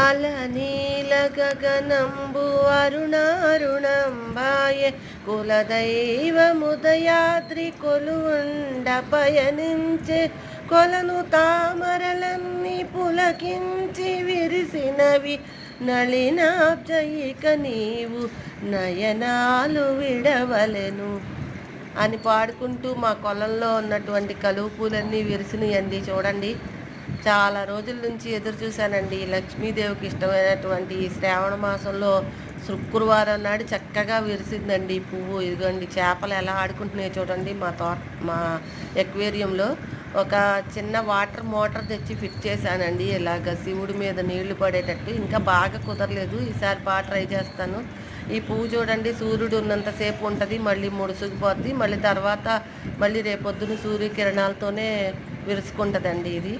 అలనీల గగనంబు అరుణారుణంబాయే కులదైవముదయాద్రి కొలువుండ పయనించే కొలను తామరలన్నీ పులకించి విరిసినవి నళినాబ్జయిక నీవు నయనాలు విడవలెను అని పాడుకుంటూ మా కొలంలో ఉన్నటువంటి కలువ పూలన్నీ విరిసినాయండి. చూడండి, చాలా రోజుల నుంచి ఎదురు చూశానండి. లక్ష్మీదేవికి ఇష్టమైనటువంటి ఈ శ్రావణ మాసంలో శుక్రవారం నాడు చక్కగా విరిసిందండి పువ్వు. ఇదిగోండి, చేపలు ఎలా ఆడుకుంటున్నాయో చూడండి. మా ఎక్వేరియంలో ఒక చిన్న వాటర్ మోటార్ తెచ్చి ఫిట్ చేశానండి. ఇలాగ శివుడి మీద నీళ్లు పడేటట్టు. ఇంకా బాగా కుదరలేదు, ఈసారి బాగా ట్రై చేస్తాను. ఈ పువ్వు చూడండి, సూర్యుడు ఉన్నంతసేపు ఉంటుంది, మళ్ళీ ముడుసుకుపోద్ది, మళ్ళీ తర్వాత మళ్ళీ రేపొద్దున సూర్యకిరణాలతోనే విరుచుకుంటుందండి ఇది.